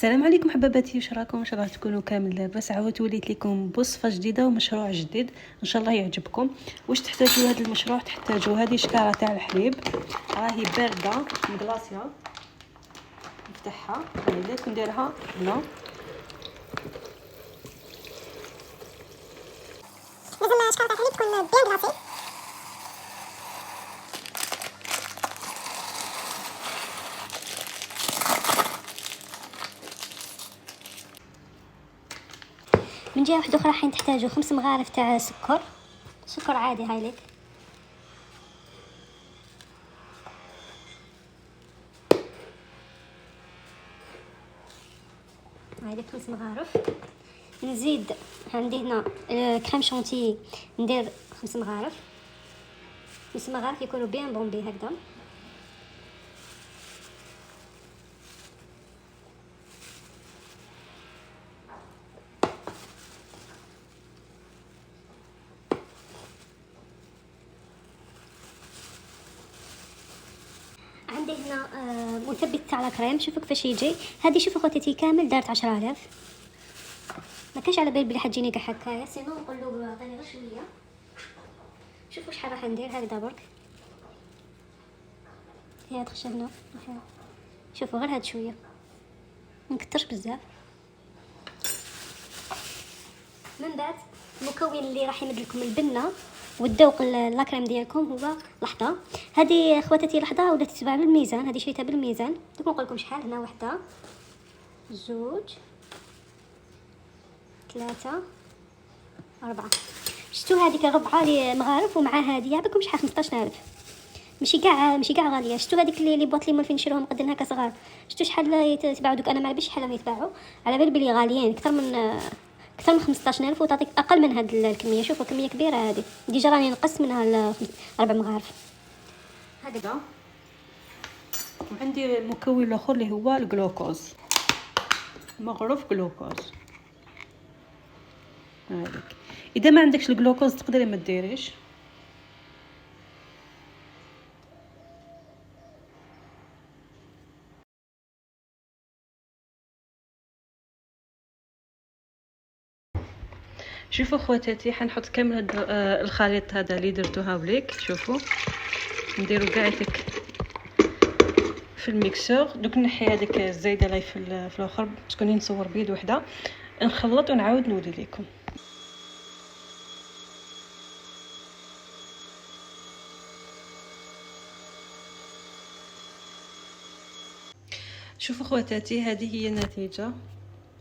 السلام عليكم حباباتي، واش راكم؟ ان شاء الله تكونوا كامل لاباس. عاودت وليت لكم بوصفه جديده ومشروع جديد ان شاء الله يعجبكم. واش تحتاجوا هذا المشروع؟ تحتاجوا هذه شكاره تاع الحليب راهي بارده مغلاصيه، نفتحها هاي نديرها هنا. لازم شكاره تاع الحليب تكون بيان غلاصي. من جهه واحده اخرى راح تحتاجوا 5 مغارف تاع سكر عادي. هاي لك هاي لك 5 مغارف. نزيد عندي هنا كريم شونتي، ندير 5 مغارف. 5 مغارف يكونوا بيان بومبي هكذا. عندي هنا مثبت تاع الكريم، شوفوا كيفاش يجي. هذه شوفوا خواتاتي كامل دارت 10000. ما كاش على بالي بلي حتجيني كاع هكايا، سينو نقولوا عطيني غير شويه. شوفوا شحال راح ندير هكذا برك. هي تخشبنا، شوفوا غير هاد شويه، ما نكترش بزاف. من بعد المكون اللي راح يمد لكم البنه والذوق لاكريم ديالكم هو لحظه. هذه خواتاتي لحظه ولا تتباع بالميزان، هذه شريتها بالميزان. دوك نقول لكم شحال. هنا وحده، زوج، 3، 4. شفتوا هذيك الربعه اللي مغارف ومع هذه بكم شحال 15000. ماشي كاع غاليه. شفتوا هذيك اللي بواط لي فين نشروهم قدنا هكا صغار، شفتوا شحال يتباعوا؟ دوك انا ما على شحال يتباعوا، على بالي بلي غاليين اكثر من 15000 وتعطيك اقل من هاد الكميه. شوفوا كميه كبيره هذه، ديجا راني نقص منها 4 مغارف هكذا. وعندي المكون الاخر اللي هو الجلوكوز، مغروف جلوكوز هذيك. اذا ما عندكش الجلوكوز تقدري ما ديريش. شوفوا خواتاتي، حنحط كامل هاد الخليط هذا اللي درتوها وليك. شوفوا نديرو كاع هذيك في الميكسور. دوك نحي هذيك الزايده لاي في الاخر تكوني نصور بيد وحده، نخلط ونعاود نولي لكم. شوفوا خواتاتي، هذه هي النتيجه،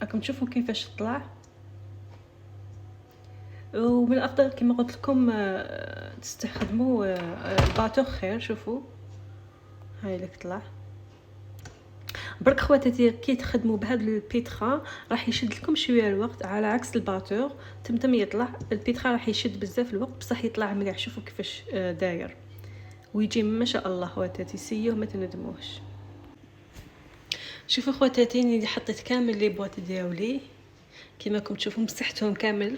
راكم تشوفوا كيفاش طلع. ومن الافضل كما قلت لكم تستخدموا الباتور خير. شوفوا هاي لك طلع برك خواتاتي. كي تخدموا بهذا البيتخا راح يشد لكم شويه الوقت، على عكس الباتور تمتم يطلع. البيتخا راح يشد بزاف الوقت بصح يطلع مليح. شوفوا كيفاش داير ويجي ما شاء الله خواتاتي، سيوه ما تندموش. شوفوا خواتاتي، اللي حطيت كامل لي بواط ديالي كما راكم تشوفوا، مسحتهم كامل.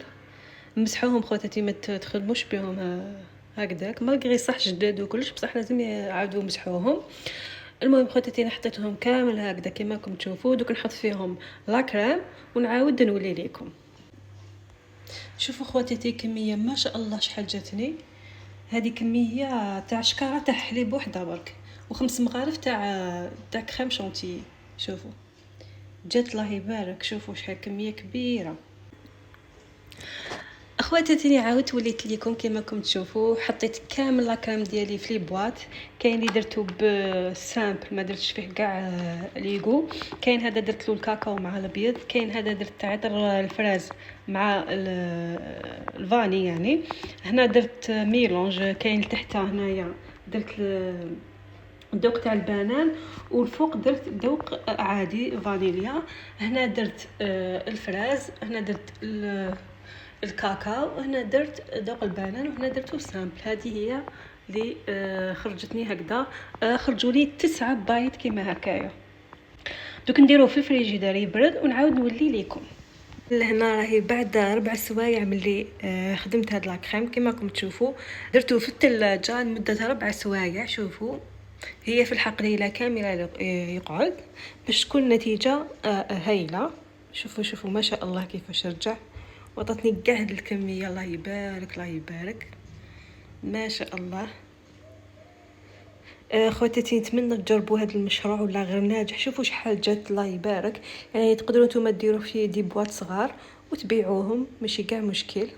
مسحوهم خواتاتي، ما تخدموش بهم هكذاك، مالغري صح جداد وكلش بصح لازم يعاودوا مسحوهم. المهم خواتاتي، انا حطيتهم كامل هكذا كما راكم تشوفوا. دوك نحط فيهم لا كريم ونعاود نولي لكم. شوفوا خواتاتي كميه ما شاء الله شحال جاتني. هذه كميه تاع شكاره تاع حليب وحده برك، و5 مغارف تاع كريم شونتي. شوفوا جات الله يبارك. شوفوا شحال كميه كبيره. اخواتاتي، عاودت وليت لكم كما راكم تشوفوا. حطيت كامل لاكريم ديالي في لي بواط. كاين اللي درتو بسامبل ما درتش فيه كاع ليغو، كاين هذا درت له الكاكاو مع الابيض، كاين هذا درت عطر الفراز مع الفاني يعني. هنا درت ميلونج، كاين تحت هنايا درت الذوق تاع البنان، والفوق درت ذوق عادي فانيليا. هنا درت الفراز، هنا درت الكاكاو، هنا درت ذوق البنان، وهنا درتو سامبل. هذه هي اللي خرجتني هكذا. خرجوا لي 9 بايت كيما هكايا. دوك نديروه في الفريجيدير يبرد ونعاود نولي لكم. لهنا راهي بعد 4 سوايع ملي خدمت هاد لاكريم كيما راكم تشوفوا. درتو في الثلاجه لمده 4 سوايع. شوفوا هي في الحق ليلة كاملة يقعد باش تكون نتيجة هايلة. شوفوا ما شاء الله كيفاش رجع، وعطاتني كاع هاد الكمية. الله يبارك الله يبارك، ما شاء الله. خواتاتي نتمنى تجربوا هذا المشروع ولا غير ناجح. شوفوا شحال جات، الله يبارك. يعني تقدروا نتوما ديروا فيه دي بواط صغار وتبيعوهم، ماشي كاع مشكل.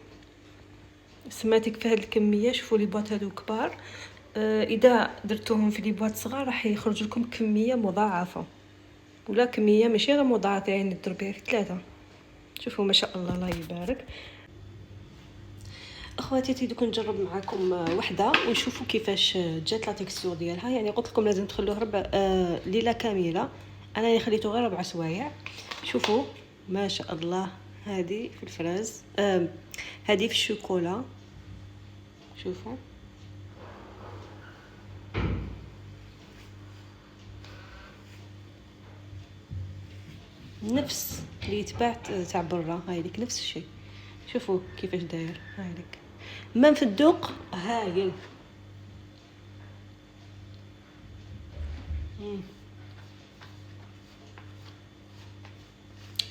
سماتك في هذه الكميه. شوفوا لي بواط هذو كبار، اذا درتوهم في لي بواط صغار راح يخرج لكم كميه مضاعفه، ولا كميه ماشي غير مضاعفه، يعني تضربيها في 3. شوفوا ما شاء الله، الله يبارك. اخواتي دوك نجرب معكم وحده ونشوفوا كيفاش جات لا تيكستور ديالها. يعني قلت لكم لازم تخلوه ليله كامله، انا خليته غير 4 سوايع. شوفوا ما شاء الله، هذه في الفراز، هذه في الشوكولا. شوفوا نفس اللي يتباع تاع برا، هاي ليك نفس الشيء. شوفوا كيفاش داير، هاي ليك من في الذوق هايل.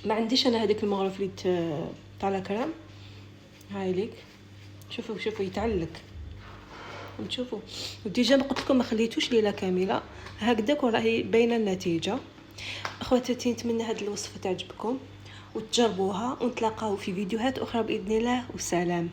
ما عنديش انا هذيك المغرف اللي تاع لا كريم، هاي ليك. شوفوا يتعلق. نشوفوا وديجا قلت لكم ما خليتوش ليله كامله هكذاك، وراهي باينه النتيجه. اخواتي نتمنى هذه الوصفه تعجبكم وتجربوها، ونتلاقاو في فيديوهات اخرى باذن الله، والسلام.